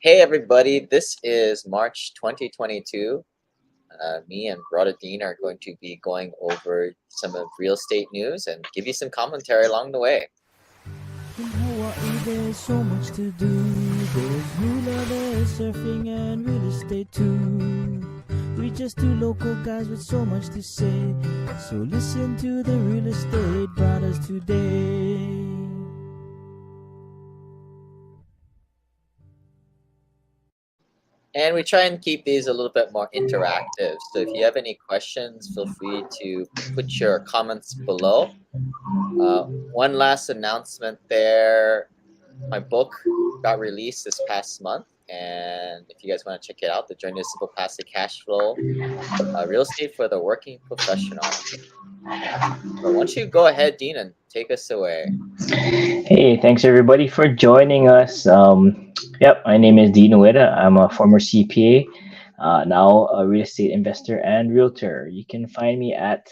Hey everybody, this is March 2022. Me and Brother Dean are going to be going over some of real estate news and give you some commentary along the way. In Hawaii, there's so much to do. There's hula, there's surfing, and real estate too. We just two local guys with so much to say. So listen to the Real Estate Braddahs today. And we try and keep these a little bit more interactive. So if you have any questions, feel free to put your comments below. One last announcement there. My book got released this past month. And if you guys want to check it out, The Journey to Simple Passive Cash Flow, Real Estate for the Working Professional. So why don't you go ahead, Dean, and take us away. Hey, thanks everybody for joining us. Yep, my name is Dean Ueda. I'm a former CPA, now a real estate investor and realtor. You can find me at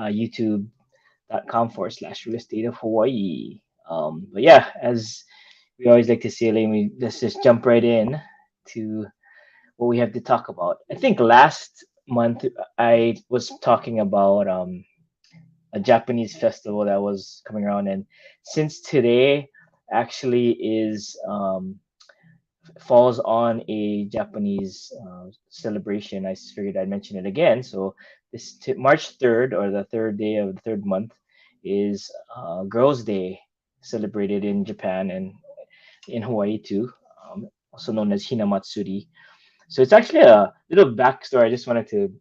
youtube.com/real estate of Hawaii. But yeah, as we always like to say, let's just jump right in to what we have to talk about. I think last month I was talking about a Japanese festival that was coming around, and since today actually is falls on a Japanese celebration, I figured I'd mention it again. So March 3rd, or the third day of the third month, is Girls' Day, celebrated in Japan and in Hawaii too, also known as Hinamatsuri. So it's actually a little backstory. I just wanted to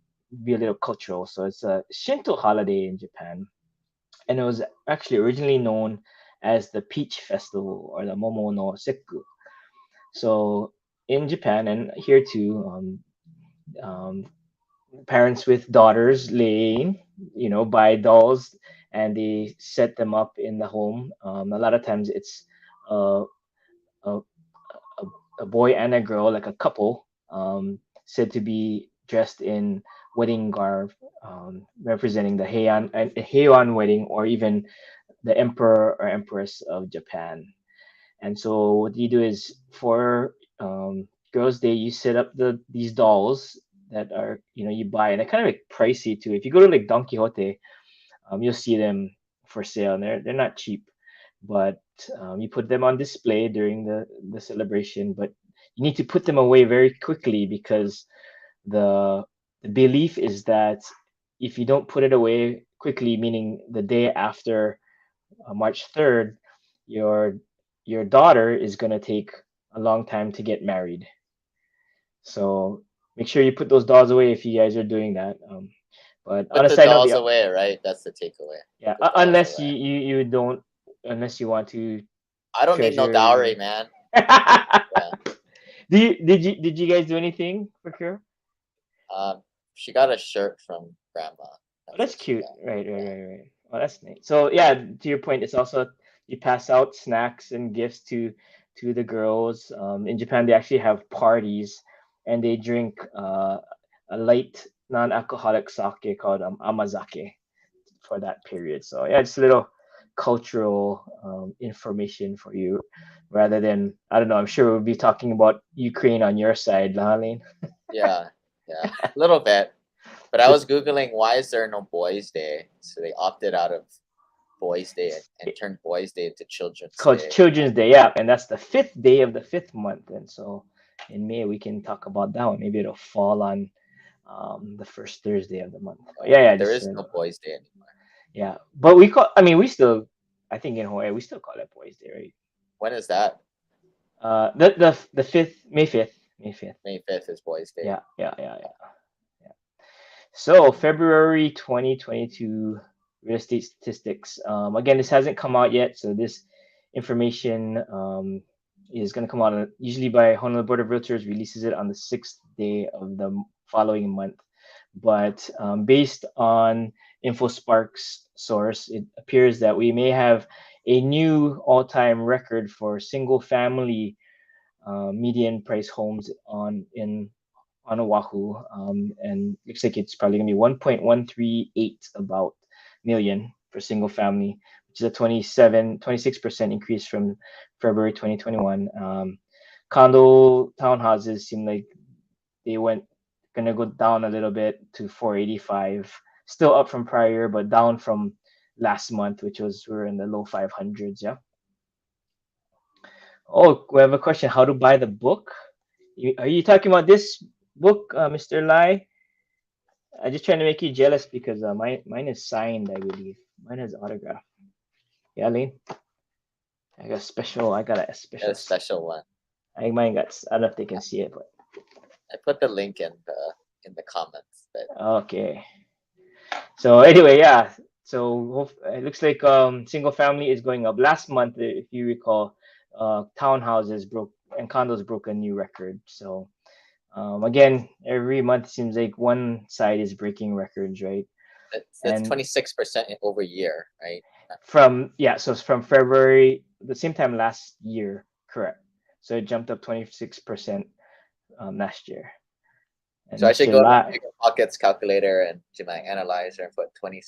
be a little cultural. So it's a Shinto holiday in Japan, and it was actually originally known as the Peach Festival or the Momo no Sekku. So in Japan and here too, um, parents with daughters laying, buy dolls and they set them up in the home. A lot of times it's a, a, a boy and a girl, like a couple, said to be dressed in wedding garb, representing the Heian wedding, or even the emperor or empress of Japan. And so what you do is for Girls' Day, you set up these dolls that are you buy, and they're kind of like pricey too. If you go to like Don Quixote, you'll see them for sale, and they're not cheap, but you put them on display during the celebration. But you need to put them away very quickly because the the belief is that if you don't put it away quickly, meaning the day after March 3rd, your your daughter is going to take a long time to get married. So make sure you put those dolls away if you guys are doing that. But on Put a the side note, dolls away, right? That's the takeaway. yeah, Put the dolls unless away. you don't, unless you want to I don't need no treasure your. dowry, man. Yeah. Did you guys do anything for Kira? She got a shirt from grandma. Oh, That's that's what she cute. got. Right, right, Yeah. right, right. Oh, that's neat. So yeah, to your point, it's also you pass out snacks and gifts to the girls. In Japan, they actually have parties, and they drink a light non-alcoholic sake called amazake for that period. So yeah, it's a little cultural information for you, rather than, I don't know. I'm sure we'll be talking about Ukraine on your side, Lahaleen. Yeah. Yeah. A little bit. But I So was Googling why is there no Boys' Day? So they opted out of Boys' Day and turned Boys' Day into it's Children's called Day. Children's Day, yeah, and that's the fifth day of the fifth month. And so in May we can talk about that one. Maybe it'll fall on the first Thursday of the month. But yeah, yeah, There just is no Boys' Day anymore. yeah. But we call. I mean, we still. I think in Hawaii we still call it Boys' Day, right? When is that? The fifth, May 5th. May 5th is Boys' Day. Yeah, yeah, yeah, yeah, yeah. So February 2022 real estate statistics. Again, this hasn't come out yet, so this information is going to come out usually by Honolulu Board of Realtors releases it on the sixth day of the following month. But based on InfoSpark's source, it appears that we may have a new all-time record for single-family median price homes on Oahu, and looks like it's probably gonna be 1.138 about million for single family, which is a 26% increase from February 2021. Condo townhouses seem like they went gonna go down a little bit to 485, still up from prior year, but down from last month, which was we're in the low 500s. Yeah. Oh, we have a question. How to buy the book? Are you talking about this book, Mr. Lai? I'm just trying to make you jealous because mine is signed, I believe. Mine has autograph. Yeah, Lane. I got a special. I got a special. A special one. I mine got. I don't know if they can see it, but I put the link in the comments. But okay. So anyway, yeah. So it looks like single family is going up. Last month, if you recall, townhouses broke and condos broke a new record. So again, every month seems like one side is breaking records, right? that's And 26% over year, right? so it's from February, the same time last year, correct. So it jumped up 26% last year. And So I should Mr. go to Lai, Bigger Pockets calculator and to my analyzer and put 25%,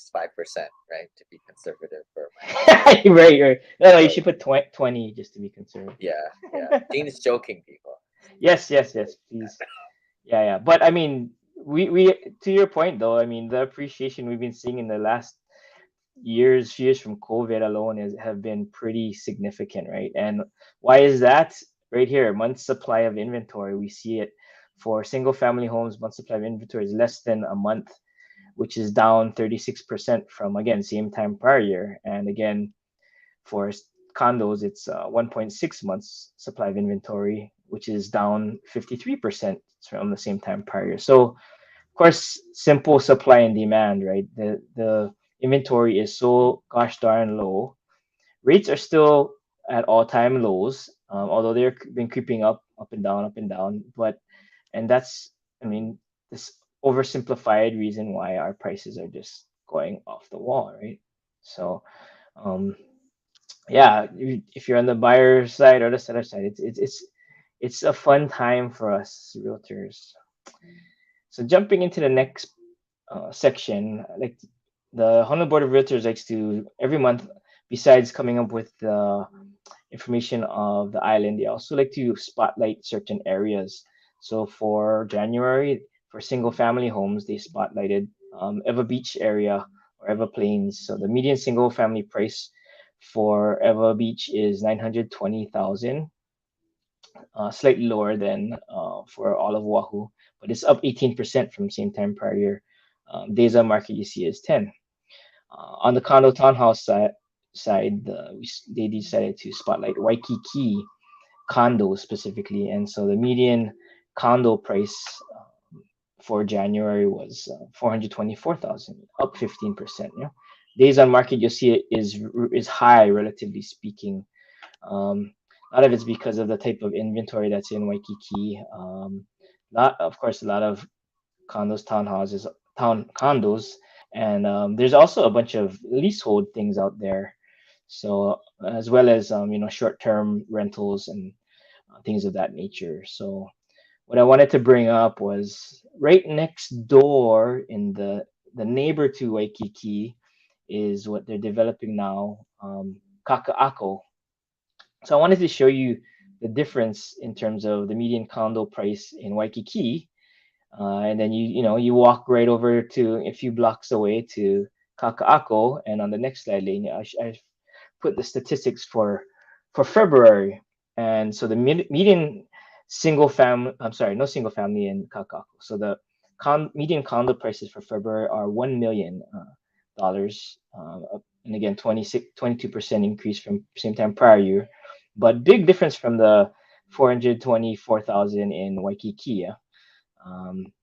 right, to be conservative for my. right. No, you should put 20 just to be conservative. Yeah. Dean's joking, people. Yes, please. Yeah. But I mean, we to your point though, I mean, the appreciation we've been seeing in the last years from COVID alone have been pretty significant, right? And why is that? Right here, month supply of inventory. We see it for single family homes. Month supply of inventory is less than a month, which is down 36% from again same time prior year. And again, for condos, it's 1.6 months supply of inventory, which is down 53% from the same time prior year. So of course, simple supply and demand, right? The inventory is so gosh darn low. Rates are still at all-time lows, although they've been creeping up and down, up and down. But and that's, I mean, this oversimplified reason why our prices are just going off the wall, right? So, um, yeah, if you're on the buyer side or the seller side, it's a fun time for us realtors. So jumping into the next section, like the Honolulu Board of Realtors likes to every month, besides coming up with the information of the island, they also like to spotlight certain areas. So for January, for single family homes, they spotlighted Eva Beach area or Eva Plains. So the median single family price for Eva Beach is 920,000, slightly lower than for all of Oahu, but it's up 18% from same time prior year. Days on market you see is 10. On the condo townhouse side, they decided to spotlight Waikiki condos specifically, and so the median condo price for January was 424,000, up 15%. Yeah, days on market you'll see it is high relatively speaking. A lot of it's because of the type of inventory that's in Waikiki. Of course, a lot of town condos, and there's also a bunch of leasehold things out there. So as well as short-term rentals and things of that nature. So what I wanted to bring up was right next door in the neighbor to Waikiki is what they're developing now, Kaka'ako. So I wanted to show you the difference in terms of the median condo price in Waikiki, and then you walk right over to a few blocks away to Kaka'ako, and on the next slide, Lane, I put the statistics for February, and so the median single family, I'm sorry, no single family in Kaka'ako. So the median condo prices for February are $1 million, and again 22% increase from same time prior year, but big difference from the 424,000 in Waikiki. Yeah?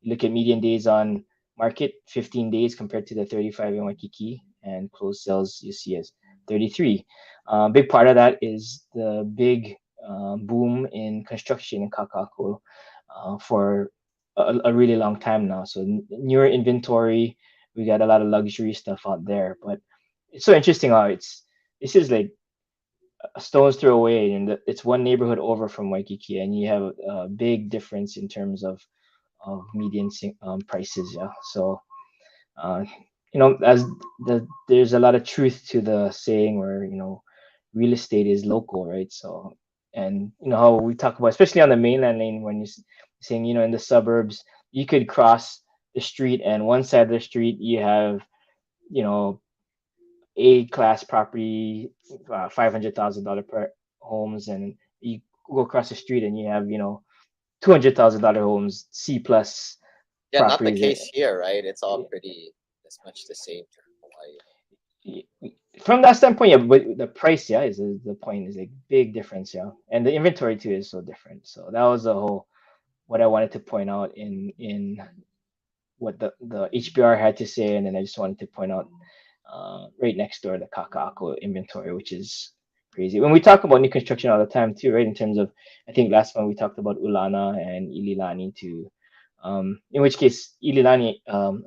Look at median days on market, 15 days compared to the 35 in Waikiki, and closed sales you see as 33. Big part of that is the big boom in construction in Kaka'ako for a really long time now. So newer inventory, we got a lot of luxury stuff out there. But it's so interesting how this is like a stone's throw away, and it's one neighborhood over from Waikiki, and you have a big difference in terms of median prices. Yeah, so as there's a lot of truth to the saying where real estate is local, right? So and how we talk about, especially on the mainland lane, when you're saying, in the suburbs, you could cross the street, and one side of the street you have, you know, A class property, $500,000 per homes, and you go across the street and you have, $200,000 homes, C plus Yeah, not the properties. case here, right? It's all pretty as much the same for Hawaii. From that standpoint, yeah, but the price, yeah, is the point, is a big difference, yeah, and the inventory too is so different. So that was the whole what I wanted to point out in what the HBR had to say, and then I just wanted to point out right next door the Kaka'ako inventory, which is crazy. When we talk about new construction all the time too, right? In terms of, I think last one we talked about Ulana and Ililani too. In which case Ililani,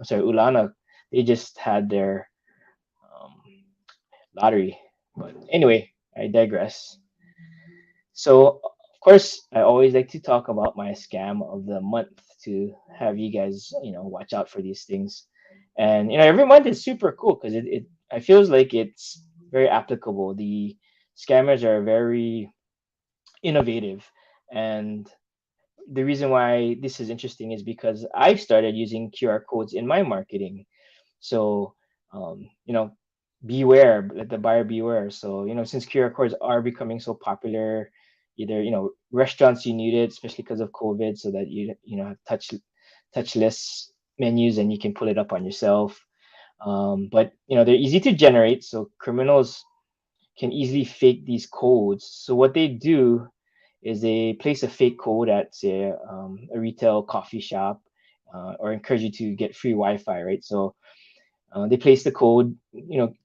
sorry, Ulana, they just had their um, lottery. But anyway, I digress. So, of course, I always like to talk about my scam of the month to have you guys, watch out for these things. And, every month is super cool because it I feels like it's very applicable. The scammers are very innovative. And the reason why this is interesting is because I started using QR codes in my marketing. So, beware, let the buyer beware. So, since QR codes are becoming so popular, either, restaurants, you need it, especially because of COVID, so that have touchless menus and you can pull it up on yourself. But, they're easy to generate. So criminals can easily fake these codes. So what they do is they place a fake code at, say, a retail coffee shop, or encourage you to get free Wi-Fi, right? So they place the code,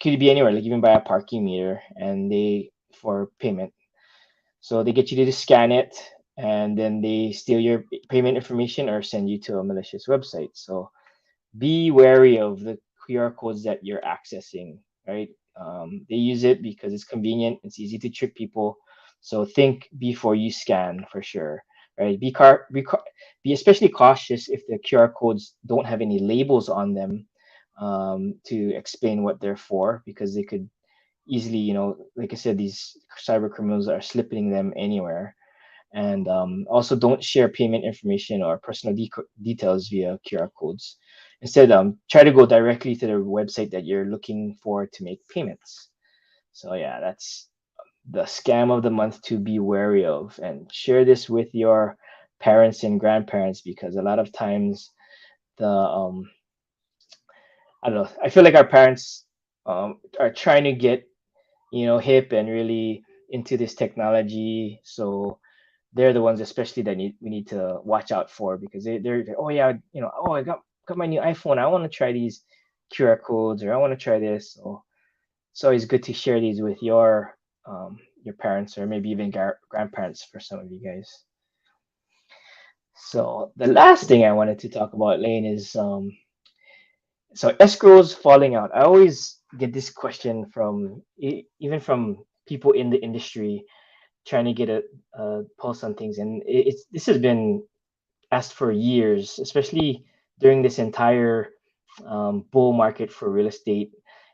could be anywhere, like even by a parking meter, and they for payment. So they get you to scan it, and then they steal your payment information or send you to a malicious website. So be wary of the QR codes that you're accessing, right? They use it because it's convenient, it's easy to trick people. So think before you scan for sure, right? Be especially cautious if the QR codes don't have any labels on them, to explain what they're for, because they could easily, like I said, these cyber criminals are slipping them anywhere. And also, don't share payment information or personal details via QR codes. Instead, try to go directly to the website that you're looking for to make payments. So yeah, that's the scam of the month to be wary of, and share this with your parents and grandparents, because a lot of times the I don't know, I feel like our parents are trying to get, hip and really into this technology. So they're the ones especially that we need to watch out for, because they're oh yeah, oh, I got my new iPhone, I want to try these QR codes, or I want to try this. So it's always good to share these with your parents, or maybe even grandparents for some of you guys. So the last thing I wanted to talk about, Lane, is so escrows falling out. I always get this question from even from people in the industry, trying to get a pulse on things, and this has been asked for years, especially during this entire bull market for real estate.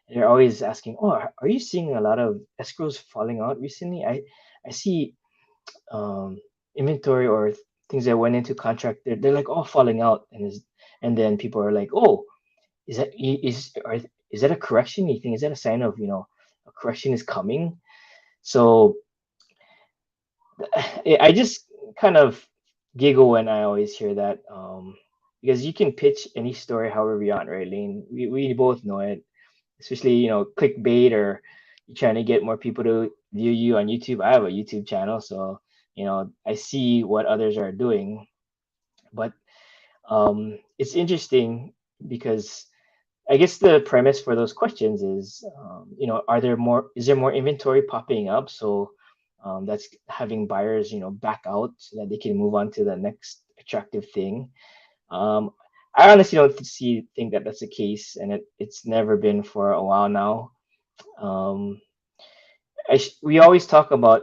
They're always asking, "Oh, are you seeing a lot of escrows falling out recently? I see um, inventory or things that went into contract. They're like all falling out, and then people are like, oh, is that is that a correction? You think, is that a sign of, a correction is coming? So I just kind of giggle when I always hear that, because you can pitch any story however you want, right, Lane? We both know it, especially, clickbait, or you're trying to get more people to view you on YouTube. I have a YouTube channel, so I see what others are doing. But it's interesting because I guess the premise for those questions is, is there more inventory popping up? So that's having buyers, back out so that they can move on to the next attractive thing. Um, I honestly don't think that that's the case, and it's never been for a while now. Um, we always talk about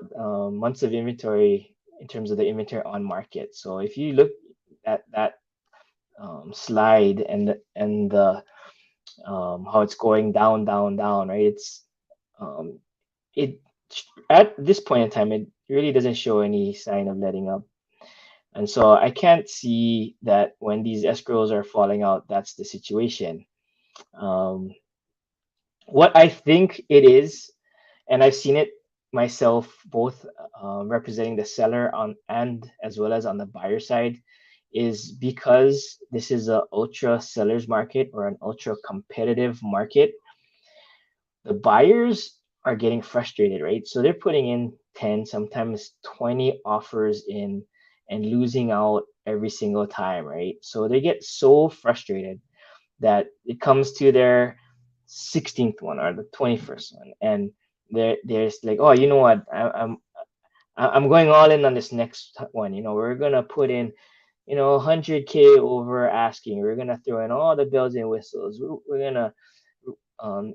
months of inventory in terms of the inventory on market. So if you look at that slide, and the how it's going down, down, down, right? It's it at this point in time, really doesn't show any sign of letting up. And so I can't see that when these escrows are falling out, that's the situation. Um, what I think it is, and I've seen it myself, both representing the seller on and as well as on the buyer side, is because this is a ultra sellers market or an ultra competitive market. The buyers are getting frustrated, right? So they're putting in 10, sometimes 20 offers in and losing out every single time, right? So they get so frustrated that it comes to their 16th one or the 21st one, and there's like, oh, you know what, I'm going all in on this next one. We're gonna put in 100K over asking. We're gonna throw in all the bells and whistles. We're gonna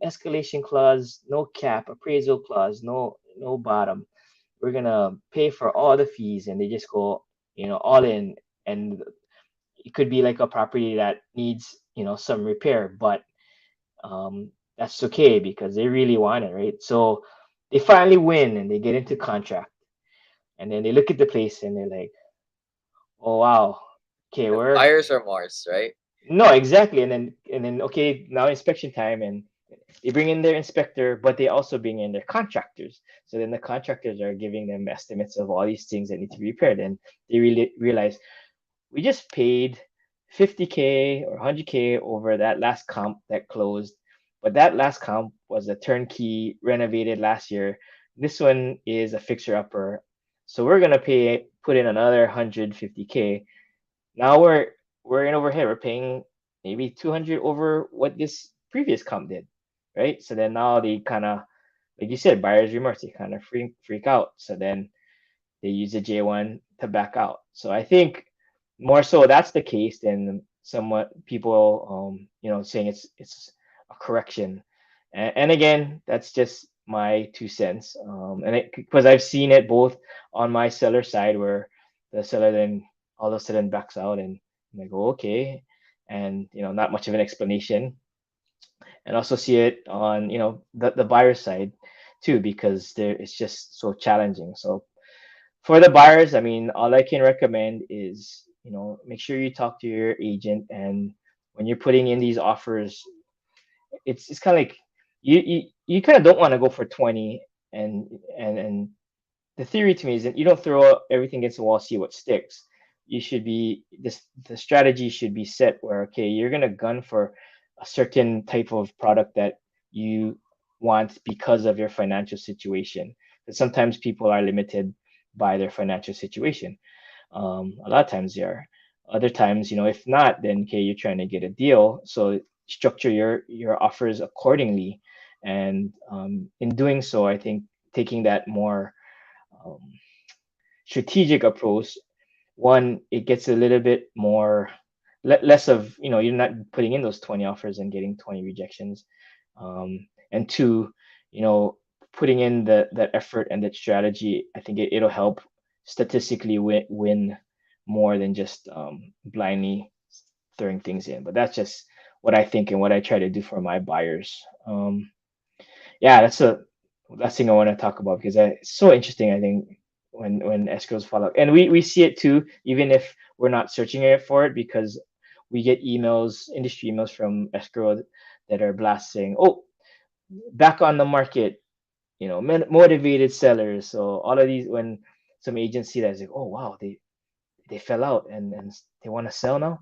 escalation clause, no cap, appraisal clause, no bottom. We're gonna pay for all the fees, and they just go all in. And it could be like a property that needs some repair, but that's okay because they really want it, right? So they finally win and they get into contract, and then they look at the place and they're like, oh wow, okay, we're Buyer's remorse, right? no, exactly. And then okay, now inspection time, and they bring in their inspector, but they also bring in their contractors. So then the contractors are giving them estimates of all these things that need to be repaired, and they really realize we just paid 50K or 100K over that last comp that closed, but that last comp was a turnkey renovated last year. This one is a fixer upper, so we're gonna put in another 150K. Now we're in overhead. We're paying maybe 200 over what this previous comp did, right? So then now they kind of, like you said, buyer's remorse. They kind of freak out. So then they use the J1 to back out. So I think more so that's the case than somewhat people saying it's a correction. And again, that's just my 2 cents. And because I've seen it both on my seller side where the seller then all of a sudden backs out, and I go okay, and not much of an explanation, and also see it on the buyer side too, because there it's just so challenging. So for the buyers, I mean, all I can recommend is, make sure you talk to your agent, and when you're putting in these offers, it's kind of like you kind of don't want to go for 20, and and the theory to me is that you don't throw everything against the wall, see what sticks. You should be the strategy should be set where, okay, you're gonna gun for a certain type of product that you want because of your financial situation. But sometimes people are limited by their financial situation. A lot of times they are. Other times, if not, then okay, you're trying to get a deal. So structure your offers accordingly. And in doing so, I think taking that more um, strategic approach, one, it gets a little bit more less of you're not putting in those 20 offers and getting 20 rejections, and two, you know putting in that effort and that strategy. I think it'll help statistically win more than just blindly throwing things in. But that's just what I think and what I try to do for my buyers. Yeah, that's a last thing I want to talk about because it's so interesting. I think when escrows follow, and we see it too, even if we're not searching it for it, because we get industry emails from escrow that are blasting, oh, back on the market, motivated sellers. So all of these, when some agents see that, it's like, oh wow, they fell out and they want to sell now.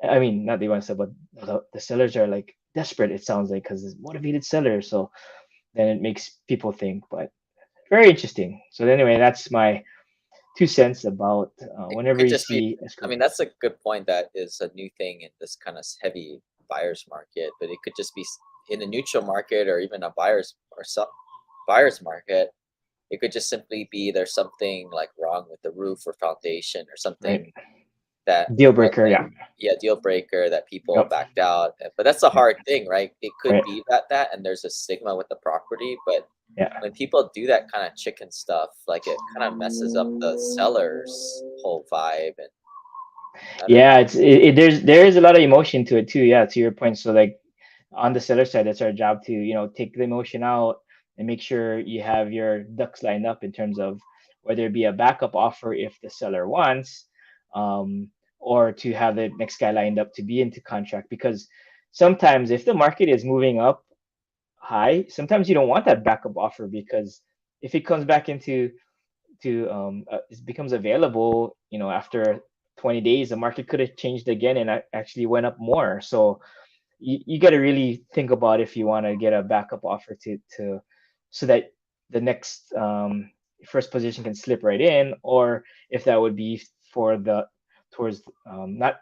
I mean, not they want to sell, but the sellers are like desperate. It sounds like because it's motivated sellers. So then it makes people think. But very interesting. So anyway, that's my 2 cents about It whenever could you just be, see I escrow. mean, that's a good point. That is a new thing in this kind of heavy buyer's market, but it could just be in a neutral market or even a buyer's market. It could just simply be there's something like wrong with the roof or foundation or something Right, that deal breaker. wasn't, Yeah. yeah, deal breaker that people Yep. backed out. But that's a Yep. hard thing, right? It could Right. be that and there's a stigma with the property, but Yeah. when people do that kind of chicken stuff, like it kind of messes up the seller's whole vibe. And I don't Yeah. know. There is a lot of emotion to it too. Yeah. To your point. So like on the seller side, that's our job to take the emotion out and make sure you have your ducks lined up in terms of whether it be a backup offer if the seller wants, or to have the next guy lined up to be into contract. Because sometimes if the market is moving up high, sometimes you don't want that backup offer, because if it comes back into it becomes available, after 20 days, the market could have changed again and actually went up more. So you got to really think about if you want to get a backup offer to so that the next first position can slip right in, or if that would be for the towards not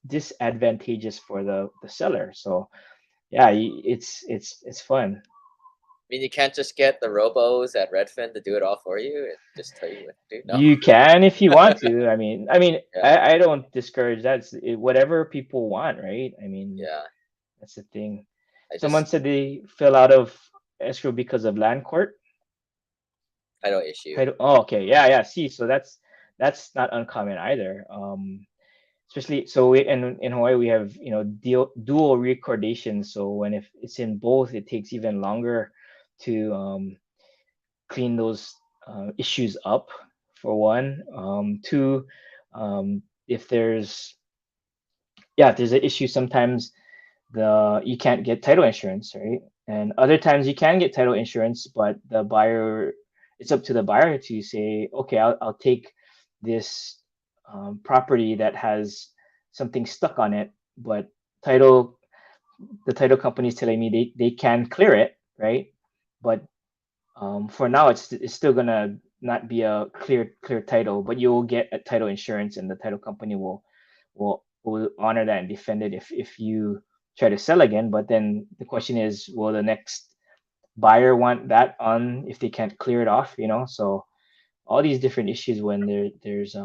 disadvantageous for the seller. So yeah, it's fun. I mean, you can't just get the robos at Redfin to do it all for you and just tell you what to do. No. You can if you want to. I mean, Yeah. I don't discourage that. Whatever people want, right? I mean, Yeah. that's the thing. I Someone just said they fell out of escrow because of land court title issue. title. Oh, okay, yeah, yeah. See, so that's not uncommon either. Especially so in Hawaii we have dual recordation. So when if it's in both, it takes even longer to clean those issues up, for one. Two, if there's if there's an issue, sometimes you can't get title insurance, right? And other times you can get title insurance, but it's up to the buyer to say, okay, I'll take this property that has something stuck on it, but title the title company is telling me they can clear it, right? But for now, it's still gonna not be a clear title, but you'll get a title insurance, and the title company will honor that and defend it if you try to sell again. But then the question is, will the next buyer want that on if they can't clear it off? So all these different issues when there's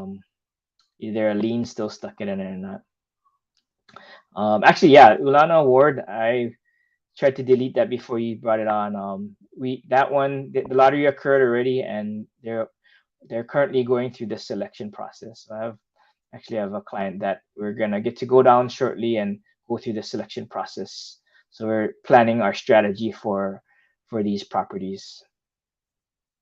either a lien still stuck in it or not. Actually, yeah, Ulana Award, I tried to delete that before you brought it on. That one, the lottery occurred already, and they're currently going through the selection process. So I have a client that we're gonna get to go down shortly and go through the selection process. So we're planning our strategy for these properties.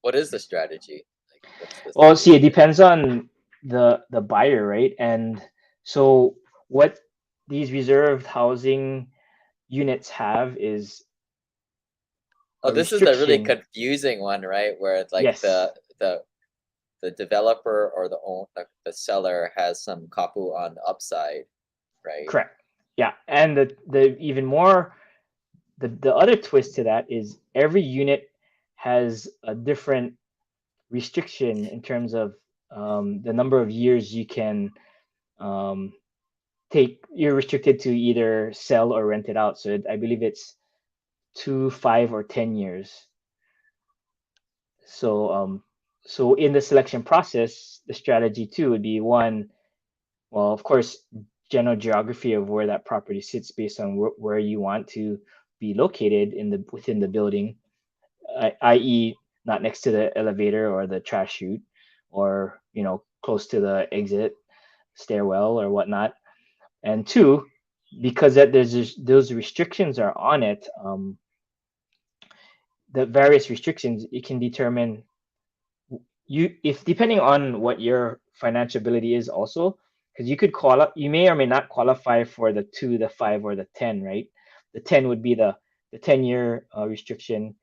What is the strategy? Like, what's the Well, see, it depends on the buyer, right? And so what these reserved housing units have is Oh, a this is the really restriction. confusing one, right? Where it's like Yes, the developer or the seller has some kapu on the upside, right? correct. Yeah, and the even more the other twist to that is every unit has a different restriction in terms of the number of years you can um, take. You're restricted to either sell or rent it out. So I believe it's 2, 5, or 10 years. So in the selection process, the strategy too would be one. Well, of course, general geography of where that property sits based on where you want to be located within the building, i.e., not next to the elevator or the trash chute, or close to the exit stairwell or whatnot. And two, because those restrictions are on it, the various restrictions, it can determine if depending on what your financial ability is also, because you may or may not qualify for the 2, the 5, or the 10, right? The 10 would be the 10-year restriction,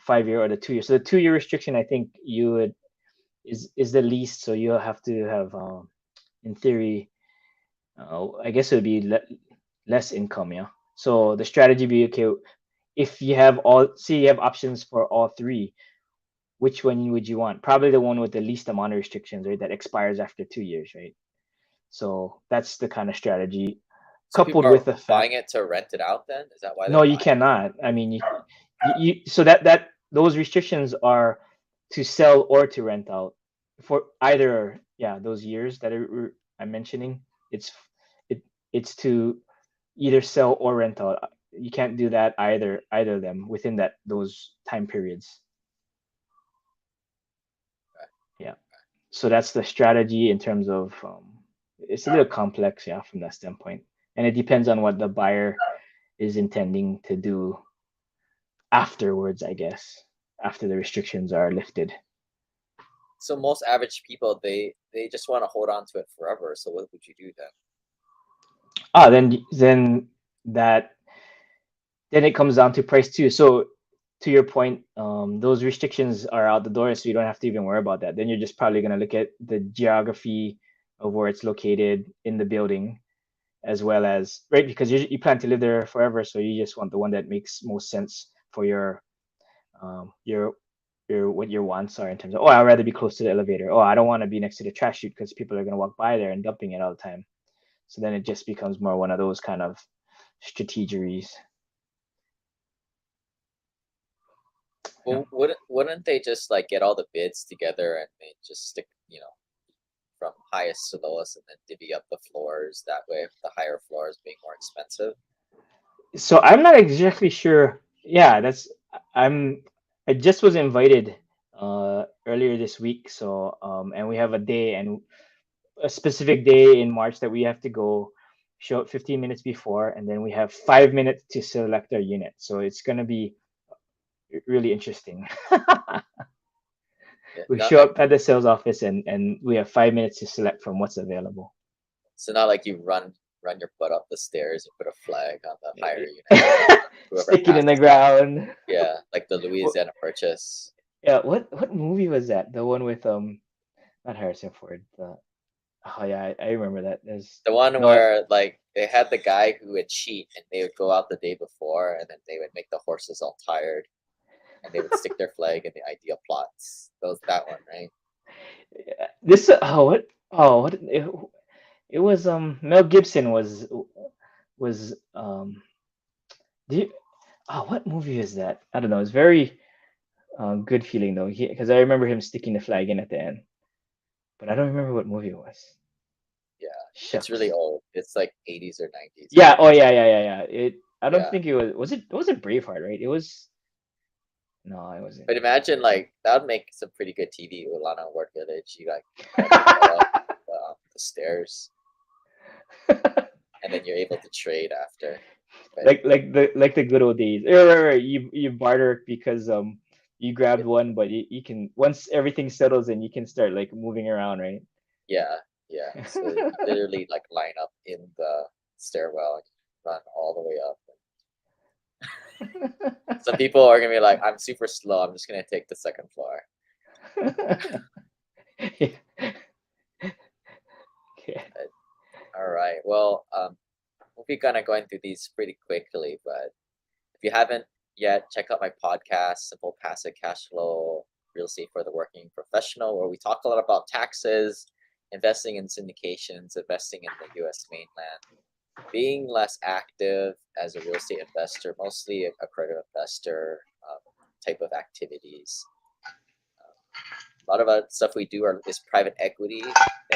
5-year, or the 2 year. So the 2-year restriction, I think you would is the least. So you'll have to have, in theory, I guess it would be less income, yeah. So the strategy be, okay, if you have you have options for all three, which one would you want? Probably the one with the least amount of restrictions, right? That expires after 2 years, right? So that's the kind of strategy, So people coupled are with the buying fact. it to rent it out. Then is that why No, they're you buying? cannot. I mean, so that those restrictions are to sell or to rent out for either, yeah, those years that I'm mentioning. It's it it's to either sell or rent out. You can't do that either of them within those time periods. Yeah. So that's the strategy in terms of it's a little complex, yeah, from that standpoint, and it depends on what the buyer is intending to do afterwards, I guess, after the restrictions are lifted. So most average people, they just want to hold on to it forever. So what would you do then? Then it comes down to price too. So to your point, those restrictions are out the door, so you don't have to even worry about that. Then you're just probably going to look at the geography of where it's located in the building, as well as, right, because you plan to live there forever, so you just want the one that makes most sense for your what your wants are in terms of, oh, I'd rather be close to the elevator. Oh, I don't want to be next to the trash chute because people are going to walk by there and dumping it all the time. So then it just becomes more one of those kind of strategeries. Well, wouldn't they just like get all the bids together and they just stick, from highest to lowest and then divvy up the floors that way, the higher floors being more expensive? So I'm not exactly sure. Yeah, I just was invited earlier this week. So and we have a specific day in March that we have to go show up 15 minutes before, and then we have 5 minutes to select our unit. So it's gonna be really interesting. We Not show up at the sales office and we have 5 minutes to select from what's available. So not like you run your butt up the stairs and put a flag on the higher unit. Stick it in the ground. Yeah, like the Louisiana Purchase. Yeah, what movie was that? The one with not Harrison Ford. Oh yeah, I remember that. There's the one where like they had the guy who would cheat and they would go out the day before and then they would make the horses all tired and they would stick their flag in the ideal plots. That one, right? Yeah, this what it was Mel Gibson was do you, what movie is that? I don't know. It's very good feeling though, because I remember him sticking the flag in at the end, but I don't remember what movie it was. Yeah, Shucks. It's really old. It's like 80s or 90s. Yeah. Oh yeah. I don't think it was. Was it Braveheart? Right. It was. No, it wasn't. But imagine like that would make some pretty good TV. Ulana Ward Village. You up the stairs, and then you're able to trade after. Right? Like the good old days. Right. You barter because you grabbed one, but you can, once everything settles in, you can start like moving around, right? Yeah. So you literally like line up in the stairwell and run all the way up. Some people are gonna be like, I'm super slow, I'm just gonna take the second floor. Okay. All right. Well, we'll be kind of going through these pretty quickly, but if you haven't yet, check out my podcast, Simple Passive Cash Flow Real Estate for the Working Professional, where we talk a lot about taxes, investing in syndications, investing in the U.S. mainland, being less active as a real estate investor, mostly a credit investor type of activities. A lot of the stuff we do is private equity,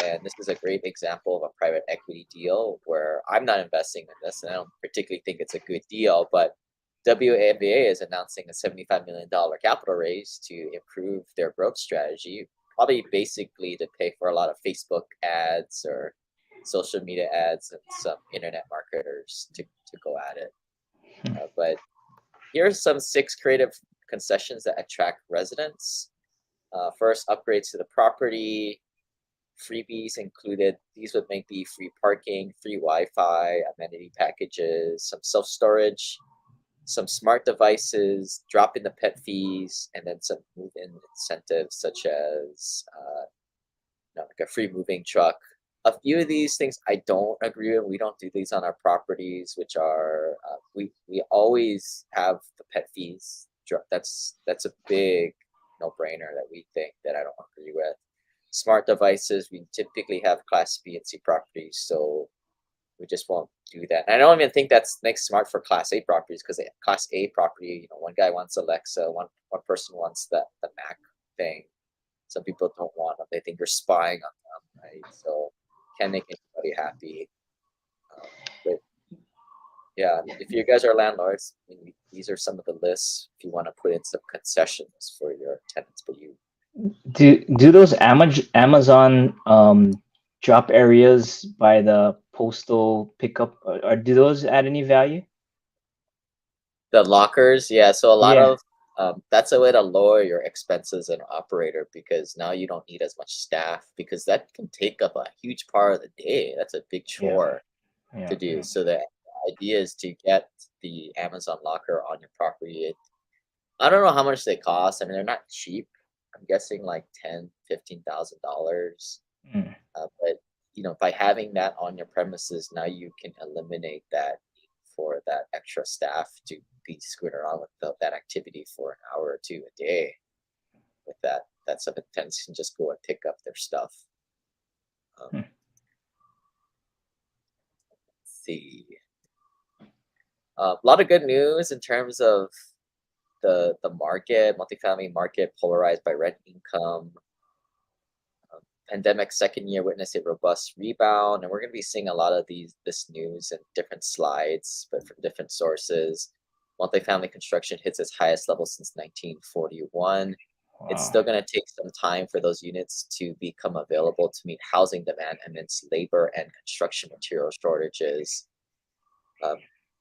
and this is a great example of a private equity deal where I'm not investing in this, and I don't particularly think it's a good deal, but WNBA is announcing a $75 million capital raise to improve their growth strategy, probably basically to pay for a lot of Facebook ads or social media ads and some internet marketers to go at it. But here's some 6 creative concessions that attract residents. First, upgrades to the property. Freebies included. These would be free parking, free Wi-Fi, amenity packages, some self-storage, some smart devices, drop in the pet fees, and then some move-in incentives such as like a free moving truck. A few of these things I don't agree with. We don't do these on our properties, which are we always have the pet fees. That's a big no-brainer that we think that I don't agree with. Smart devices, we typically have Class B and C properties, so we just won't do that. And I don't even think that's smart for Class A properties, because Class A property, one guy wants Alexa, one person wants the Mac thing. Some people don't want them; they think you're spying on them, right? So can't make anybody happy. But yeah, if you guys are landlords, these are some of the lists if you want to put in some concessions for your tenants. But do those Amazon drop areas by the postal pickup, or do those add any value? The lockers, yeah. So a lot of That's a way to lower your expenses as an operator because now you don't need as much staff because that can take up a huge part of the day. That's a big Yeah. chore Yeah. to do. Yeah. So the idea is to get the Amazon locker on your property. I don't know how much they cost. I mean, they're not cheap. I'm guessing like $10,000, $15,000. Mm. But by having that on your premises, now you can eliminate that need for that extra staff to be screwing around with that activity for an hour or two a day. With that stuff, tenants can just go and pick up their stuff. Hmm. Let's see. A lot of good news in terms of the market, multifamily market polarized by rent income. Pandemic second year witnessed a robust rebound, and we're going to be seeing a lot of this news in different slides, but from different sources. Multifamily construction hits its highest level since 1941. It's Wow. still going to take some time for those units to become available to meet housing demand amidst labor and construction material shortages.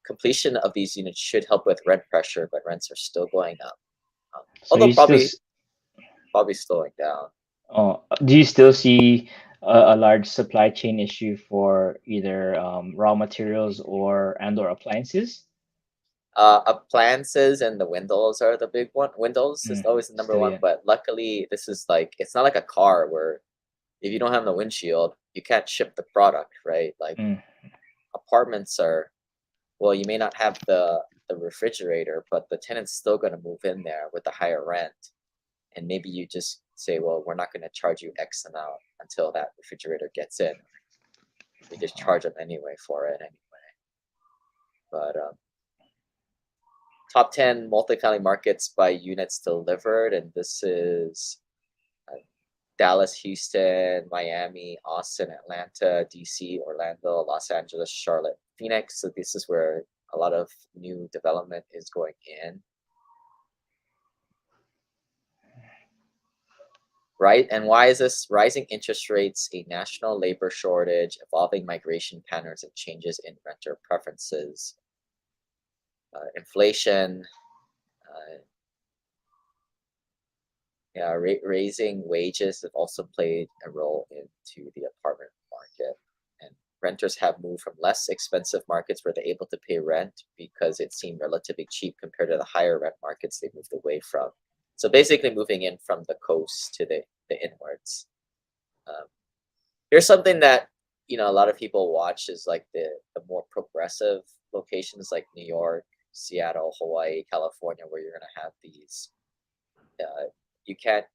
Completion of these units should help with rent pressure, but rents are still going up, So although you still probably slowing down. do you still see a large supply chain issue for either raw materials or appliances? Appliances and the windows are the big one. Windows is Mm. always the number Still one, yet. but luckily this is it's not like a car where if you don't have the windshield, you can't ship the product, right? Like Mm. apartments are, well, you may not have the refrigerator, but the tenant's still going to move in there with the higher rent, and maybe you just say, well, we're not going to charge you X amount until that refrigerator gets in. We just charge them anyway for it anyway. But top 10 multifamily markets by units delivered, and this is Dallas, Houston, Miami, Austin, Atlanta, DC, Orlando, Los Angeles, Charlotte, Phoenix. So this is where a lot of new development is going in. Right? And why is this? Rising interest rates, a national labor shortage, evolving migration patterns, and changes in renter preferences. Inflation, raising wages have also played a role into the apartment market. And renters have moved from less expensive markets where they're able to pay rent because it seemed relatively cheap compared to the higher rent markets they moved away from. So basically moving in from the coast to the inwards. Here's something that a lot of people watch is like the more progressive locations like New York, Seattle, Hawaii, California, where you're going to have these you can't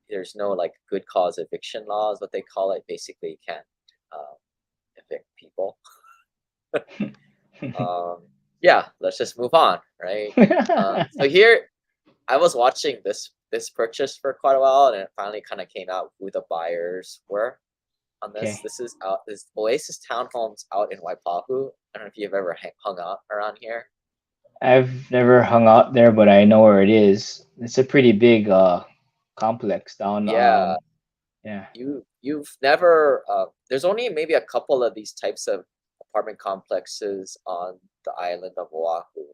there's no like good cause eviction laws, what they call it. Basically you can't evict people. Yeah, let's just move on, right? So here I was watching this purchase for quite a while, and it finally kind of came out who the buyers were on this. Okay. This is Oasis Townhomes out in Waipahu. I don't know if you've ever hung out around here. I've never hung out there, but I know where it is. It's a pretty big complex down. Yeah, Yeah. you've never. There's only maybe a couple of these types of apartment complexes on the island of Oahu,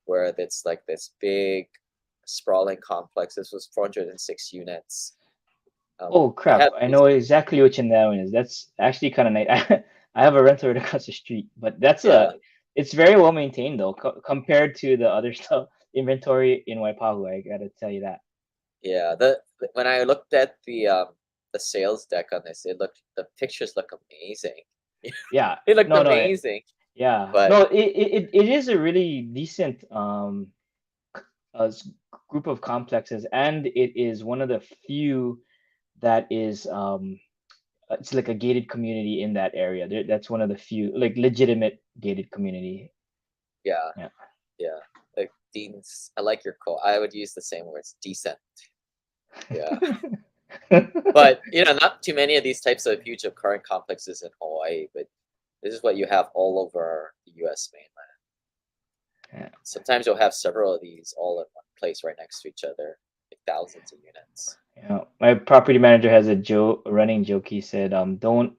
where it's like this big, sprawling complex. This was 406 units. Oh They crap! have I these. know exactly which one that one is. That's actually kind of nice. I have a rental right across the street, but Yeah, it's very well maintained though, compared to the other stuff inventory in Waipahu. I gotta tell you that. yeah. When I looked at the sales deck on this, the pictures look amazing. Yeah. They looked No, no. amazing, Yeah. but No, it is a really decent group of complexes, and it is one of the few that is it's like a gated community in that area. That's one of the few like legitimate gated community. yeah, Yeah. yeah. Like Dean's, I like your quote. I would use the same words, decent. Yeah, but not too many of these types of huge current complexes in Hawaii, but this is what you have all over the U.S. mainland. Yeah. Sometimes you'll have several of these all in one place right next to each other, like thousands of units. Yeah. My property manager has a running joke. He said, don't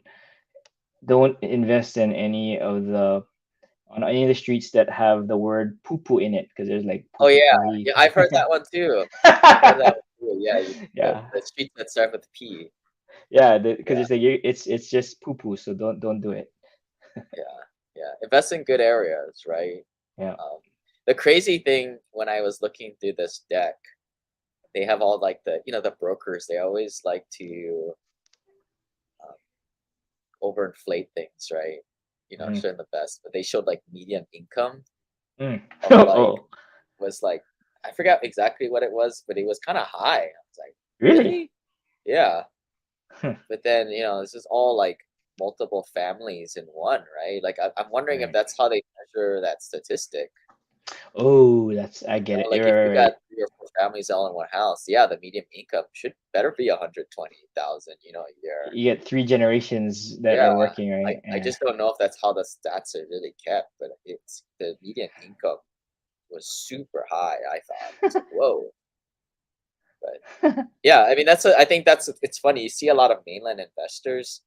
invest in any of the on any of the streets that have the word poo poo in it, because there's like poo Oh poo yeah, curry. yeah. I've heard that one too. I've heard that one too. Yeah, Yeah, the streets that start with P. yeah, because Yeah, it's like it's just poo poo, so don't do it. yeah, yeah. Invest in good areas, right? Yeah. Um, the crazy thing when I was looking through this deck, they have all like the brokers. They always like to um, overinflate things, right? Mhm. Showing the best, but they showed like median income Mm. of like Oh, was like I forgot exactly what it was, but it was kind of high. I was like, really? really? Yeah. Hmm. But then this is all like multiple families in one, right? Like I'm wondering if Right. that's how they measure that statistic. Oh, I get it. Like You're if right, you got right. 3 or 4 families all in one house, yeah, the median income should better be 120,000, a year. You get three generations that Yeah, are working, right? I Yeah. just don't know if that's how the stats are really kept, but it's the median income was super high. I thought I was like, whoa, but yeah, I mean I think it's funny. You see a lot of mainland investors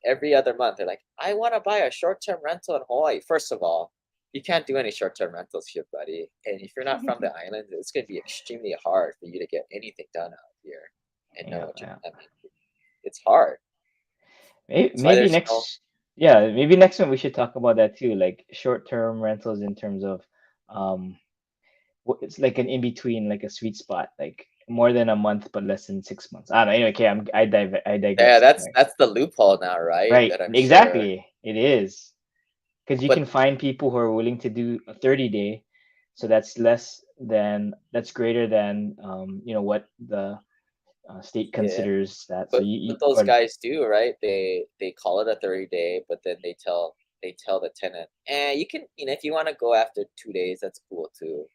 every other month. They're like, I want to buy a short term rental in Hawaii. First of all, you can't do any short term rentals here, buddy. And if you're not from the island, it's going to be extremely hard for you to get anything done out here. And Yeah, no, yeah. I mean, it's hard. That's why Maybe there's no. next, yeah, maybe next one we should talk about that too, like short-term rentals in terms of, um, it's like an in between, like a sweet spot, like more than a month but less than 6 months. I don't know. Anyway, okay, I Yeah, digress. that's Right, that's the loophole now, right? right, That I'm sure. exactly. It is because you can But find people who are willing to do a 30-day, so that's greater than what the state yeah, considers that. So but you what those or guys do, right? They call it a 30-day, but then they tell the tenant, you can, if you want to go after 2 days, that's cool too.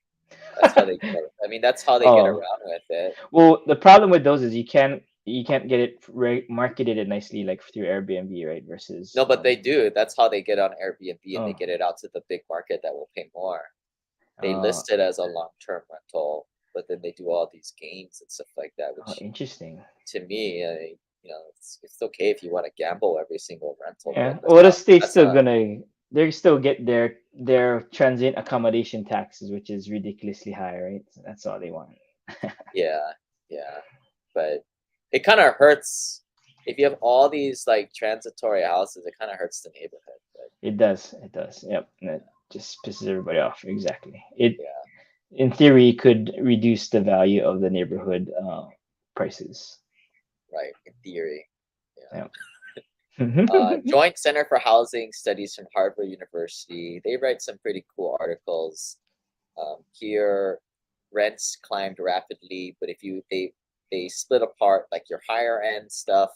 That's how they get. I mean, that's how they get oh, around with it. well, the problem with those is you can't get it marketed it nicely like through Airbnb, right? Versus No, but they do. That's how they get on Airbnb and they oh get it out to the big market that will pay more. They uh list it as a long-term rental, but then they do all these games and stuff like that, which interesting. to me, it's okay if you want to gamble every single rental, but Yeah. that's Well, the not state's that's still not. gonna they still get their transient accommodation taxes, which is ridiculously high, right? So that's all they want. Yeah, yeah, but it kind of hurts if you have all these like transitory houses. It kind of hurts the neighborhood, but It does. It does. Yep. And it just pisses everybody off. Exactly. It yeah, in theory could reduce the value of the neighborhood prices. right. In theory, yeah. Yeah. Joint Center for Housing Studies from Harvard University. They write some pretty cool articles. Here, rents climbed rapidly, but if they split apart like your higher end stuff,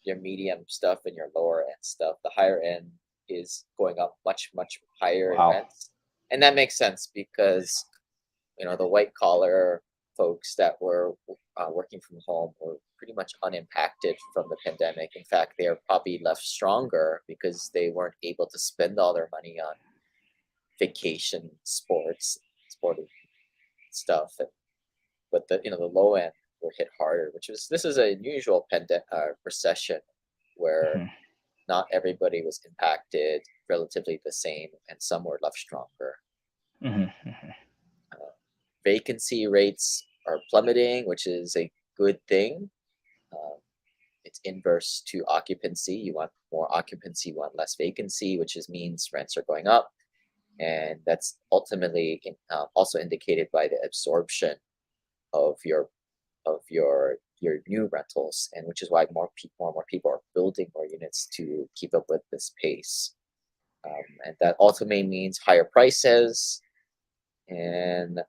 your medium stuff, and your lower end stuff. The higher end is going up much higher in Wow. rents, and that makes sense because the white collar folks that were working from home were pretty much unimpacted from the pandemic. In fact, they are probably left stronger because they weren't able to spend all their money on vacation, sporting stuff. But the low end were hit harder, this is a unusual recession where Mhm. not everybody was impacted relatively the same, and some were left stronger. Mhm. Mhm. Uh, Vacancy rates are plummeting, which is a good thing. Um, it's inverse to occupancy. You want more occupancy, you want less vacancy, which means rents are going up, and that's ultimately also indicated by the absorption of your new rentals, and which is why more and more people are building more units to keep up with this pace. And that ultimately means higher prices. And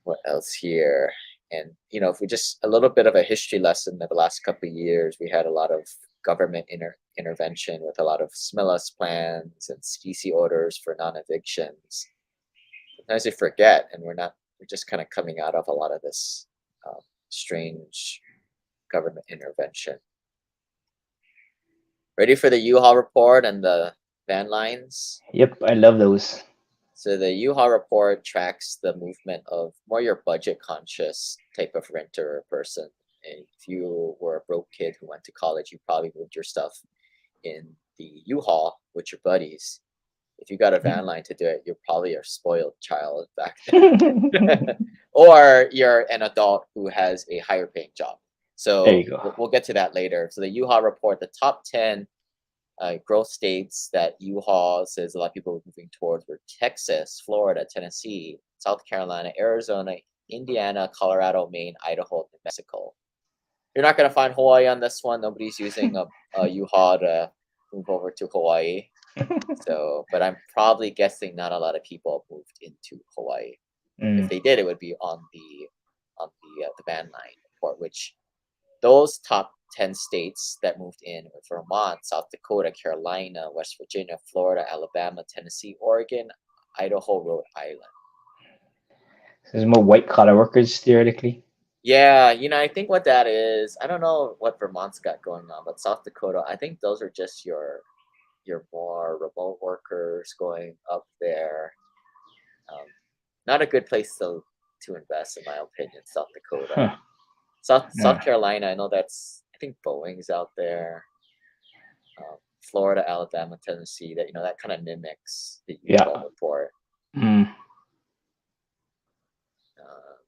what else here? And if we just a little bit of a history lesson in the last couple of years, we had a lot of government intervention with a lot of stimulus plans and CDC orders for non-evictions. Sometimes we forget, and we're just kind of coming out of a lot of this strange government intervention. Ready for the U-Haul report and the van lines? Yep. I love those. So the U-Haul report tracks the movement of more your budget conscious type of renter or person. And if you were a broke kid who went to college, you probably moved your stuff in the U-Haul with your buddies. If you got a van line to do it, you're probably a spoiled child back then. Or you're an adult who has a higher paying job. There So you go. we'll get to that later. So the U-Haul report, the top 10 growth states that U-Haul says a lot of people are moving towards were Texas, Florida, Tennessee, South Carolina, Arizona, Indiana, Colorado, Maine, Idaho, New Mexico. You're not going to find Hawaii on this one. Nobody's using a U-Haul to move over to Hawaii. So, but I'm probably guessing not a lot of people moved into Hawaii. If they did, it would be on the van line report, which those top 10 states that moved in were Vermont, South Dakota, Carolina, West Virginia, Florida, Alabama, Tennessee, Oregon, Idaho, Rhode Island. So there's more white collar workers theoretically. Yeah, I think what that is, I don't know what Vermont's got going on, but South Dakota, I think those are just your more remote workers going up there. Not a good place to invest, in my opinion, South Dakota. South Carolina, I know I think Boeing's out there. Florida, Alabama, Tennessee, that kind of mimics the UHaul report.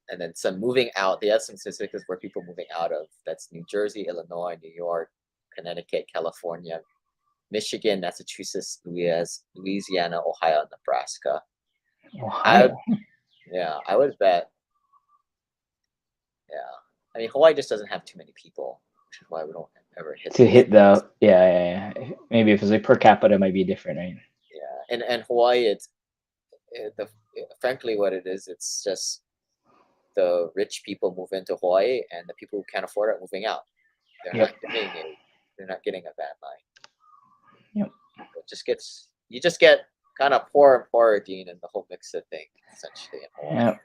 And then some moving out. They have some statistics where people moving out of. That's New Jersey, Illinois, New York, Connecticut, California, Michigan, Massachusetts, Louisiana, Ohio, and Nebraska. Ohio. I would bet. Yeah, I mean Hawaii just doesn't have too many people, which is why we don't ever hit the maybe if it's like per capita it might be different, right? Yeah, and Hawaii, frankly what it is, it's just the rich people move into Hawaii and the people who can't afford it moving out. They're not getting a van line. Yep. You just get kind of poorer and poorer, Dean, and the whole mix of things essentially in Hawaii. Yeah.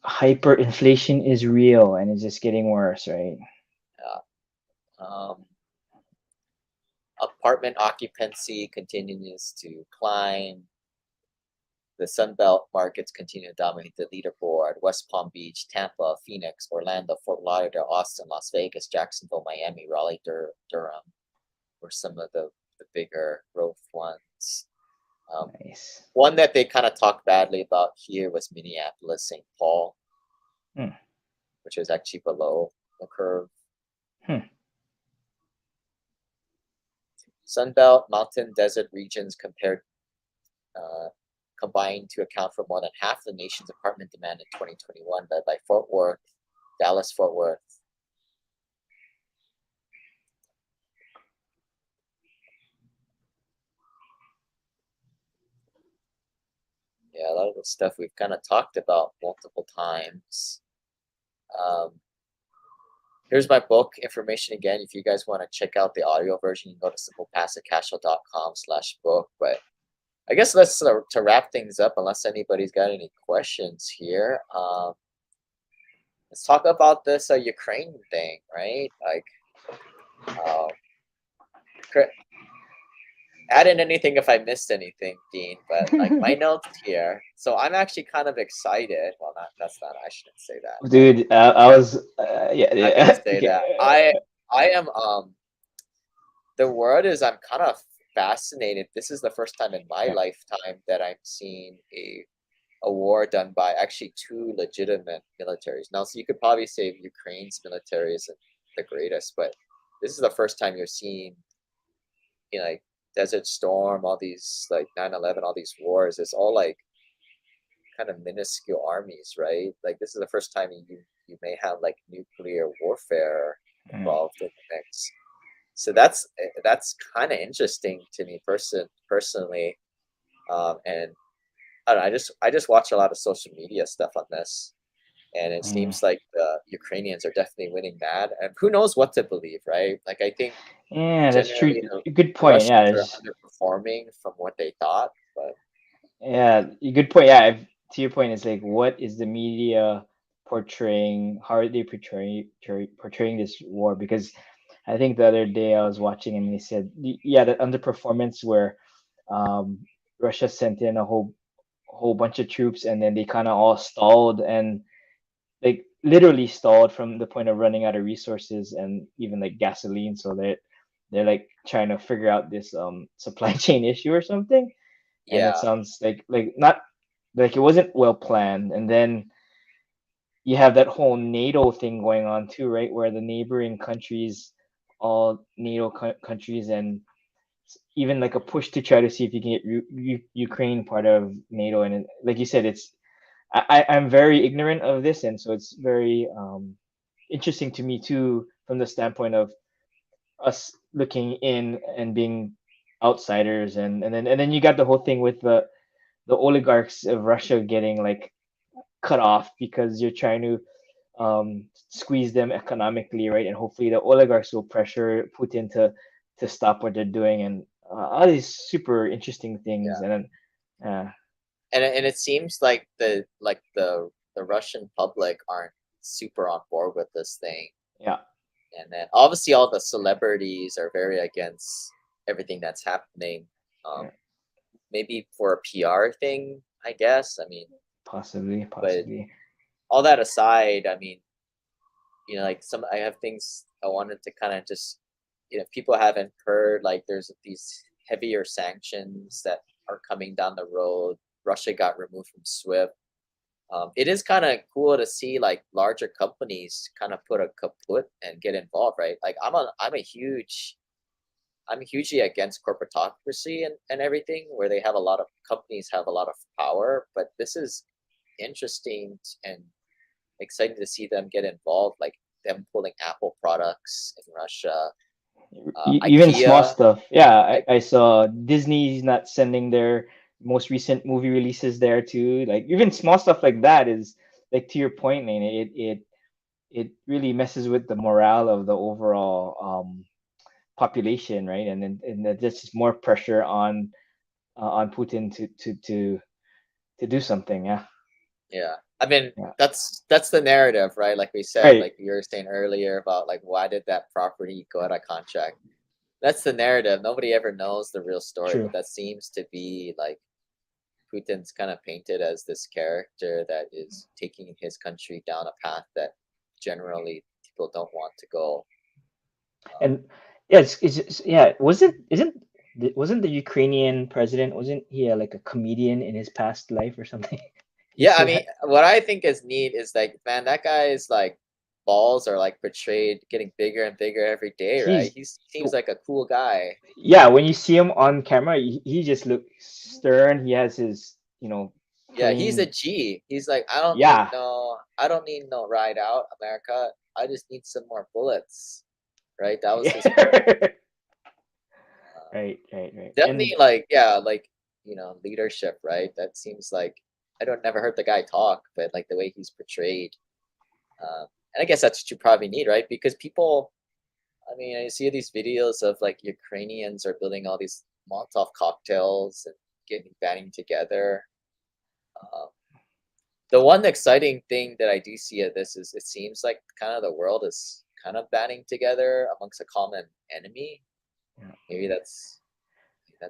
Hyperinflation is real and it's just getting worse, right? Yeah. Apartment occupancy continues to climb. The Sunbelt markets continue to dominate the leaderboard. West Palm Beach, Tampa, Phoenix, Orlando, Fort Lauderdale, Austin, Las Vegas, Jacksonville, Miami, Raleigh, Durham were some of the bigger growth ones. Nice. One that they kind of talked badly about here was Minneapolis, St. Paul, which is actually below the curve. Sunbelt, mountain, desert regions combined to account for more than half the nation's apartment demand in 2021, led by Fort Worth, Dallas-Fort Worth. Yeah, a lot of the stuff we've kind of talked about multiple times. Here's my book information again. If you guys want to check out the audio version, you can go to simplepassivecashflow.com/book. But I guess let's to wrap things up, unless anybody's got any questions here. Let's talk about this Ukraine thing, right? Like, add in anything if I missed anything, Dean. But like my notes here, so I'm actually kind of excited. Well, I shouldn't say that, dude. I was I'm gonna say that I am. The word is I'm kind of fascinated. This is the first time in my lifetime that I'm seeing a war done by actually two legitimate militaries. Now, so you could probably say Ukraine's military isn't the greatest, but this is the first time you're seeing, like Desert Storm, all these like 9/11, all these wars. It's all like kind of minuscule armies, right? Like this is the first time you may have like nuclear warfare involved in the mix. So that's kind of interesting to me personally, and I don't know, I just watch a lot of social media stuff on this, and it seems like the Ukrainians are definitely winning that, and who knows what to believe, right? Like I think that's true. Good point. Russians are underperforming from what they thought, but good point. Yeah, to your point, it's like what is the media portraying? How are they portraying this war? Because I think the other day I was watching and they said, that underperformance where Russia sent in a whole bunch of troops and then they kind of all stalled and like literally stalled from the point of running out of resources and even like gasoline. So that they're like trying to figure out this supply chain issue or something, and it Yeah, sounds like not like it wasn't well planned. And then you have that whole NATO thing going on too, right? Where the neighboring countries, all NATO countries, and even like a push to try to see if you can get Ukraine part of NATO. And like you said, it's I'm very ignorant of this, and so it's very interesting to me too, from the standpoint of us looking in and being outsiders, and then you got the whole thing with the oligarchs of Russia getting like cut off because you're trying to squeeze them economically, right? And hopefully the oligarchs will pressure Putin to stop what they're doing, and all these super interesting things. yeah. And then And it seems like the Russian public aren't super on board with this thing. yeah, And then obviously all the celebrities are very against everything that's happening. yeah, Maybe for a PR thing, I guess. I mean, possibly, but possibly. all that aside, I mean, like I have things I wanted to kind of just, people haven't heard, like there's these heavier sanctions that are coming down the road. Russia got removed from SWIFT. It is kind of cool to see like larger companies kind of put a kaput and get involved, right? Like I'm hugely against corporatocracy and everything, where they have a lot of companies have a lot of power, but this is interesting and exciting to see them get involved, like them pulling Apple products in Russia, Even small IKEA, stuff. Yeah, like I saw Disney's not sending their most recent movie releases there too. Like even small stuff like that is like, to your point, Lane. It really messes with the morale of the overall population, right? And that this is more pressure on Putin to do something. Yeah, yeah. I mean, yeah, that's the narrative, right? Like we said, right. like you were saying earlier about like why did that property go out of contract? That's the narrative. Nobody ever knows the real story, True. but that seems to be like Putin's kind of painted as this character that is taking his country down a path that generally people don't want to go. Um, And yeah, yeah. Wasn't the Ukrainian president, wasn't he like a comedian in his past life or something? He yeah, I said mean, that. what I think is neat is like, man, that guy's like balls are like portrayed getting bigger and bigger every day, right? He's He seems like a cool guy. Yeah, when you see him on camera, he just looks stern. He has his, Yeah, he's a plain, G. He's like, yeah. I don't need no ride out, America. I just need some more bullets, right? That was his point. Yeah. Uh, Right. Definitely, And like, yeah, like, leadership, right? That seems like I don't never heard the guy talk, but like the way he's portrayed. And I guess that's what you probably need, right? Because people, I mean, I see these videos of like Ukrainians are building all these Molotov cocktails and getting banding together. Um, the one exciting thing that I do see of this is it seems like kind of the world is kind of banding together amongst a common enemy. yeah, Maybe that's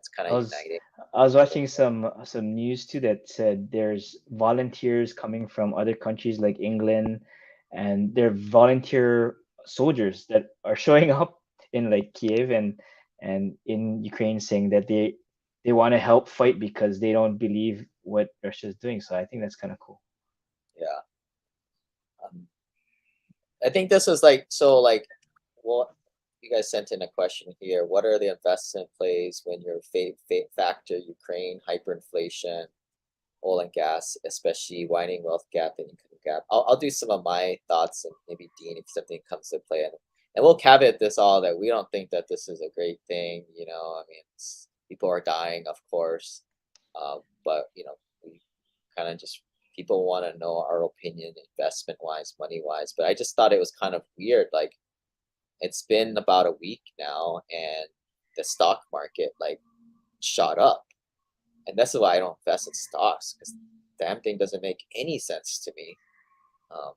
kind I of was uniting. I was watching some news too that said there's volunteers coming from other countries like England, and they're volunteer soldiers that are showing up in like Kiev and in Ukraine, saying that they want to help fight because they don't believe what Russia's doing. So I think that's kind of cool. Yeah. Um, I think this is like so like what you guys sent in a question here. What are the investment plays when you're factor Ukraine hyperinflation, oil and gas, especially widening wealth gap and income gap? I'll do some of my thoughts and maybe Dean if something comes to play, and we'll caveat this all that we don't think that this is a great thing. I mean, people are dying, of course, but we kind of just people want to know our opinion investment wise, money wise. But I just thought it was kind of weird, like it's been about a week now, and the stock market like shot up, and that's why I don't invest in stocks because damn thing doesn't make any sense to me. Um,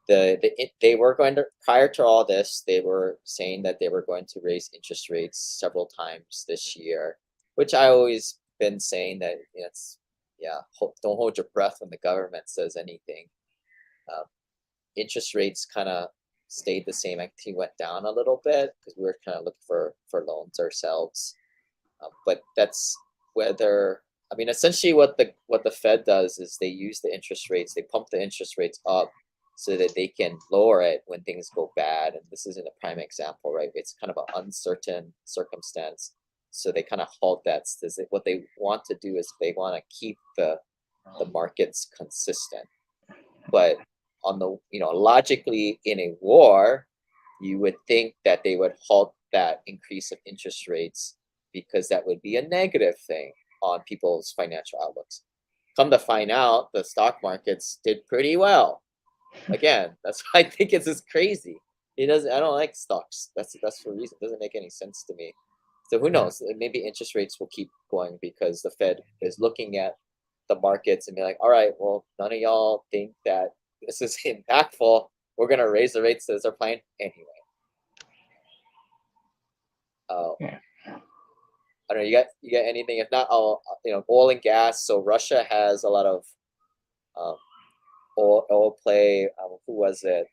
they were going to prior to all this, they were saying that they were going to raise interest rates several times this year, which I always been saying that it's yeah, don't hold your breath when the government says anything. Um, Interest rates kind of stayed the same. Activity went down a little bit because we were kind of looking for loans ourselves. But that's whether, I mean, essentially what the Fed does is they use the interest rates, they pump the interest rates up so that they can lower it when things go bad. And this isn't a prime example, right? It's kind of an uncertain circumstance. So they kind of halt that. What they want to do is they want to keep the markets consistent. But on the, logically in a war, you would think that they would halt that increase of interest rates because that would be a negative thing on people's financial outlooks. Come to find out, the stock markets did pretty well. Again, that's why I think it's just crazy. I don't like stocks. That's the reason. It doesn't make any sense to me. So who knows? Maybe interest rates will keep going because the Fed is looking at the markets and be like, all right, well, none of y'all think that this is impactful. We're gonna raise the rates as they're playing anyway. I don't know. You got anything? If not, I'll oil and gas. So Russia has a lot of oil play. Who was it?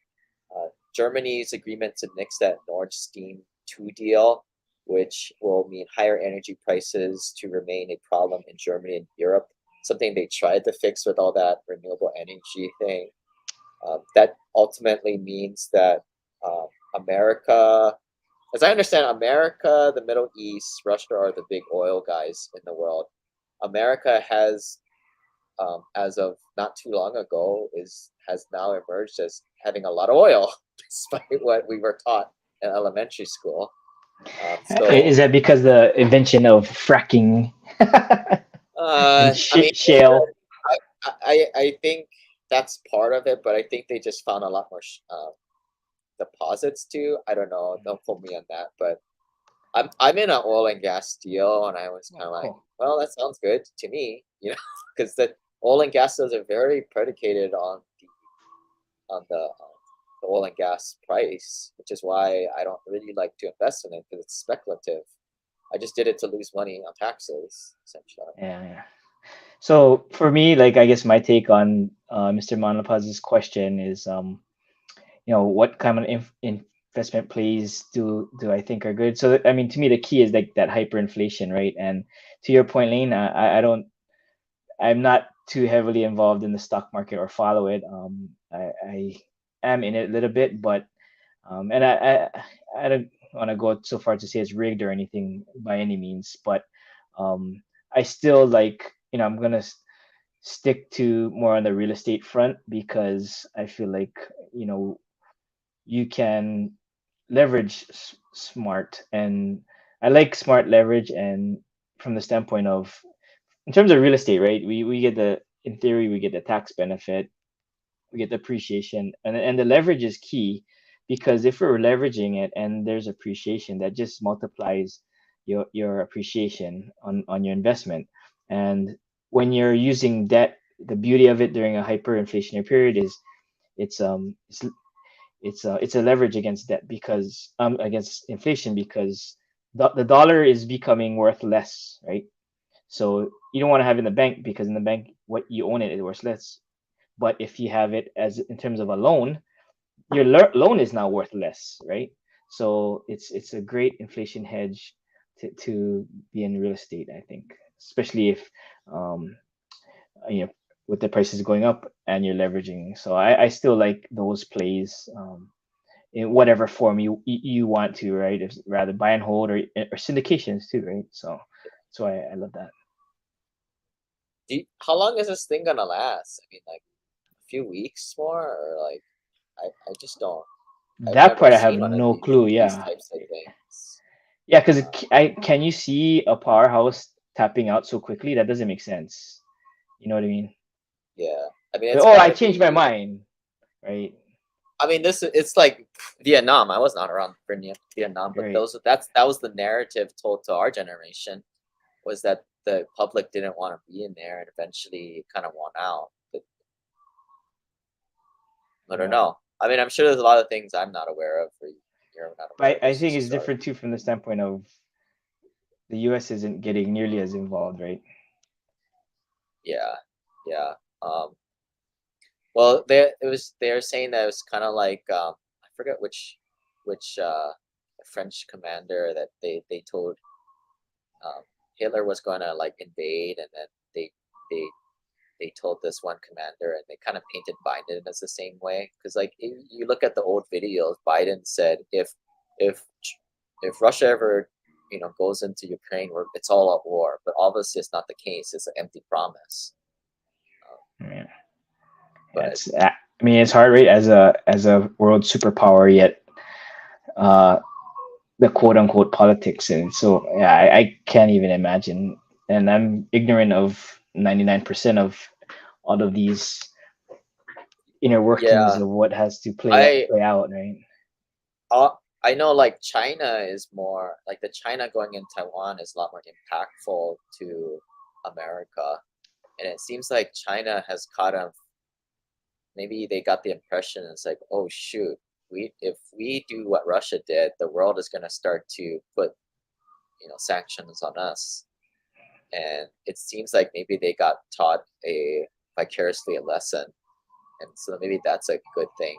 Germany's agreement to nix that Nord Stream 2 deal, which will mean higher energy prices to remain a problem in Germany and Europe. Something they tried to fix with all that renewable energy thing. That ultimately means that America, as I understand, America, the Middle East, Russia are the big oil guys in the world. America has, as of not too long ago, has now emerged as having a lot of oil, despite what we were taught in elementary school. Is that because the invention of fracking and shale? I think that's part of it, but I think they just found a lot more deposits too. I don't know. Don't quote me on that, but I'm in an oil and gas deal, and I was kind of like, well, that sounds good to me, because the oil and gas deals are very predicated on the oil and gas price, which is why I don't really like to invest in it because it's speculative. I just did it to lose money on taxes, essentially. Yeah. So for me, like, I guess my take on Mr. Manlapaz's question is, what kind of investment plays do I think are good? So I mean, to me, the key is like that hyperinflation, right? And to your point, Lane, I'm not too heavily involved in the stock market or follow it. I am in it a little bit, but and I don't want to go so far to say it's rigged or anything by any means, but I still like, I'm gonna stick to more on the real estate front because I feel like, you can leverage smart, and I like smart leverage. And from the standpoint of, in terms of real estate, right, we get in theory, we get the tax benefit, we get the appreciation, and the leverage is key, because if we're leveraging it and there's appreciation, that just multiplies your appreciation on your investment. And when you're using debt, the beauty of it during a hyperinflationary period is it's a leverage against debt, because against inflation, because the dollar is becoming worth less, right? So you don't want to have it in the bank, because in the bank, what you own it is worth less. But if you have it as in terms of a loan, your loan is now worth less, right? So it's a great inflation hedge to be in real estate, I think, especially if with the prices going up and you're leveraging. So I still like those plays in whatever form you want to, right? If rather buy and hold or syndications too, right? So I love that. How long is this thing gonna last? I mean, like a few weeks more, or like I just don't. That part I have no clue. These Yeah. types of things. Yeah, because can you see a powerhouse tapping out so quickly? That doesn't make sense. You know what I mean? Yeah, I mean, I changed my mind, right? I mean, it's like Vietnam. I was not around for Vietnam, but Right. that was the narrative told to our generation, was that the public didn't want to be in there, and eventually kind of won out. But I don't know. I mean, I'm sure there's a lot of things I'm not aware of, or you're not aware of. I think it's different too from the standpoint of the U.S. isn't getting nearly as involved, right? Yeah. Well, they're saying that it was kind of like I forget which French commander that they told Hitler was going to like invade, and then they they told this one commander, and they kind of painted Biden as the same way, because like you look at the old videos, Biden said if Russia ever goes into Ukraine, it's all at war, but obviously it's not the case. It's an empty promise. Yeah. But I mean, it's hard, right? As a world superpower, yet the quote unquote politics, and so yeah, I can't even imagine, and I'm ignorant of 99% of all of these inner workings of what has to play out, right? I know like China is more like the China going in Taiwan is a lot more impactful to America, and it seems like China has caught up. Maybe they got the impression it's like, oh shoot, if we do what Russia did, the world is going to start to put sanctions on us, and it seems like maybe they got taught vicariously a lesson, and so maybe that's a good thing.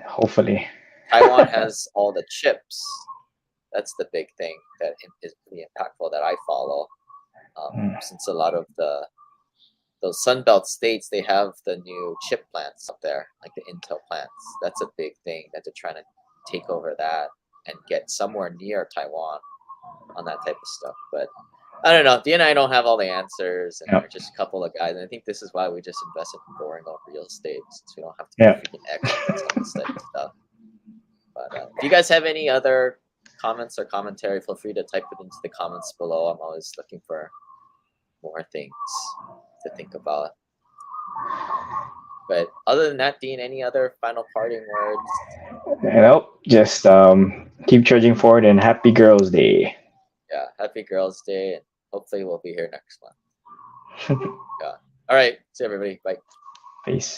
Hopefully. Taiwan has all the chips. That's the big thing that is pretty impactful that I follow. Since a lot of those Sunbelt states, they have the new chip plants up there, like the Intel plants. That's a big thing that they're trying to take over that and get somewhere near Taiwan on that type of stuff. But I don't know. Dee and I don't have all the answers, and we're just a couple of guys. And I think this is why we just invest in boring old real estate, since we don't have to be freaking experts on this type of stuff. But if you guys have any other comments or commentary, feel free to type it into the comments below. I'm always looking for more things to think about. But other than that, Dean, any other final parting words? Nope. Just keep charging forward, and happy Girls' Day. Yeah, happy Girls' Day, and hopefully we'll be here next month. Yeah. All right. See you, everybody. Bye. Peace.